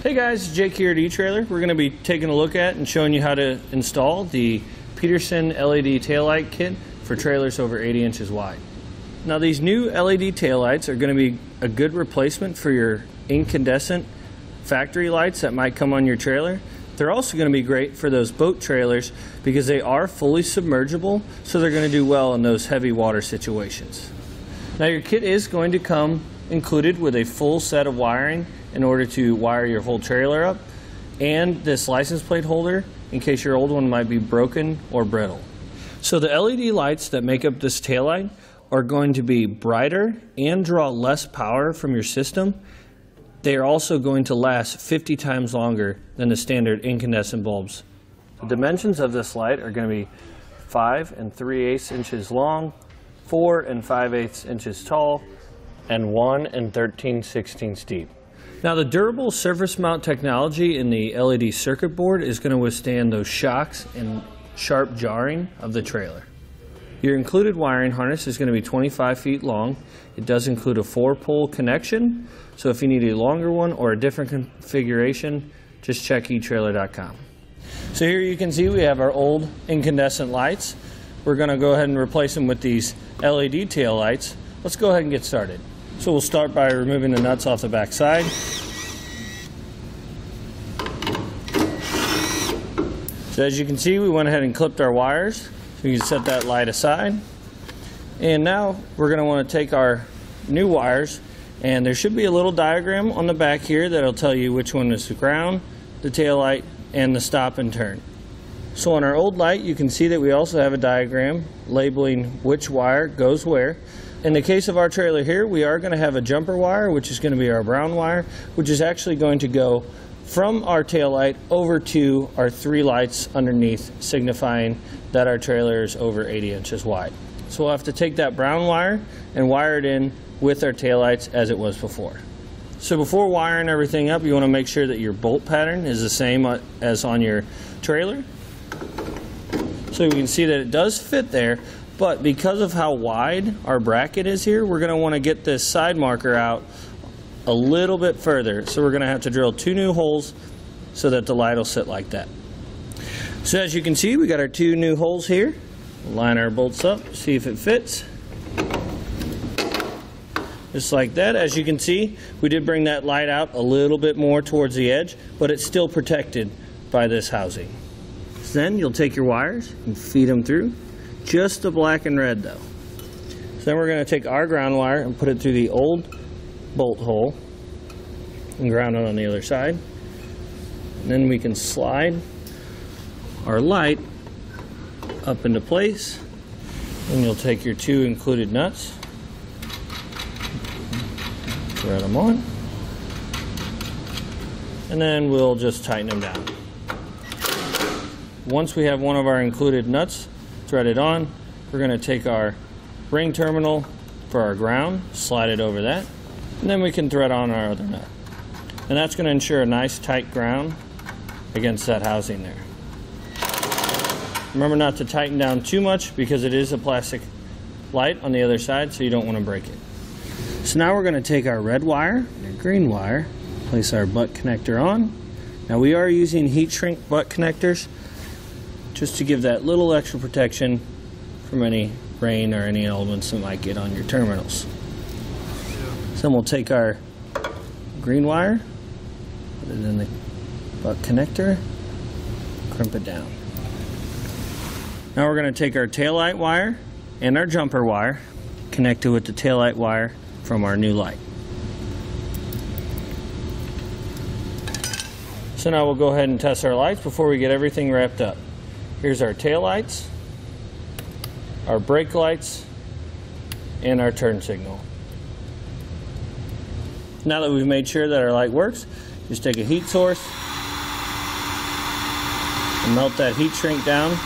Hey guys, Jake here at eTrailer. We're going to be taking a look at and showing you how to install the Peterson LED taillight kit for trailers over 80 inches wide. Now these new LED taillights are going to be a good replacement for your incandescent factory lights that might come on your trailer. They're also going to be great for those boat trailers because they are fully submergible, so they're going to do well in those heavy water situations. Now your kit is going to come included with a full set of wiring in order to wire your whole trailer up, and this license plate holder in case your old one might be broken or brittle. So the LED lights that make up this taillight are going to be brighter and draw less power from your system. They are also going to last 50 times longer than the standard incandescent bulbs. The dimensions of this light are going to be 5 3/8 inches long, 4 5/8 inches tall, and 1 13/16 deep. Now the durable surface mount technology in the LED circuit board is going to withstand those shocks and sharp jarring of the trailer. Your included wiring harness is going to be 25 feet long. It does include a 4-pole connection, so if you need a longer one or a different configuration, just check etrailer.com. So here you can see we have our old incandescent lights. We're going to go ahead and replace them with these LED tail lights. Let's go ahead and get started. So we'll start by removing the nuts off the back side. So as you can see, we went ahead and clipped our wires. So you can set that light aside. And now we're going to want to take our new wires, and there should be a little diagram on the back here that'll tell you which one is the ground, the tail light, and the stop and turn. So on our old light, you can see that we also have a diagram labeling which wire goes where. In the case of our trailer here, we are going to have a jumper wire, which is going to be our brown wire, which is actually going to go from our tail light over to our 3 lights underneath, signifying that our trailer is over 80 inches wide. So we'll have to take that brown wire and wire it in with our tail lights as it was before. So before wiring everything up, you want to make sure that your bolt pattern is the same as on your trailer. So you can see that it does fit there, but because of how wide our bracket is here, we're going to want to get this side marker out a little bit further. So we're going to have to drill 2 new holes so that the light will sit like that. So as you can see, we got our 2 new holes here. We'll line our bolts up, see if it fits. Just like that. As you can see, we did bring that light out a little bit more towards the edge, but it's still protected by this housing. So then you'll take your wires and feed them through. Just the black and red though. So then we're going to take our ground wire and put it through the old bolt hole and ground it on the other side. And then we can slide our light up into place, and you'll take your 2 included nuts, thread them on, and then we'll just tighten them down. Once we have one of our included nuts threaded on, we're going to take our ring terminal for our ground, slide it over that, and then we can thread on our other nut. And that's going to ensure a nice tight ground against that housing there. Remember not to tighten down too much because it is a plastic light on the other side, so you don't want to break it. So now we're going to take our red wire and our green wire, place our butt connector on. Now we are using heat shrink butt connectors just to give that little extra protection from any rain or any elements that might get on your terminals. So then we'll take our green wire, put it in the butt connector, crimp it down. Now we're going to take our taillight wire and our jumper wire, connect it with the taillight wire from our new light. So now we'll go ahead and test our lights before we get everything wrapped up. Here's our tail lights, our brake lights, and our turn signal. Now that we've made sure that our light works, just take a heat source and melt that heat shrink down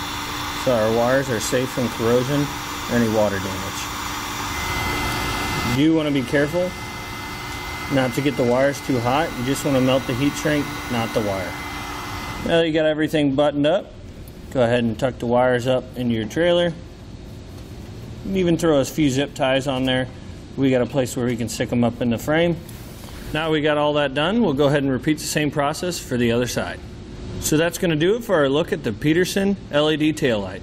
so our wires are safe from corrosion or any water damage. You want to be careful not to get the wires too hot. You just want to melt the heat shrink, not the wire. Now that you got everything buttoned up, go ahead and tuck the wires up into your trailer. You can even throw a few zip ties on there. We got a place where we can stick them up in the frame. Now we got all that done, we'll go ahead and repeat the same process for the other side. So that's going to do it for our look at the Peterson LED taillight.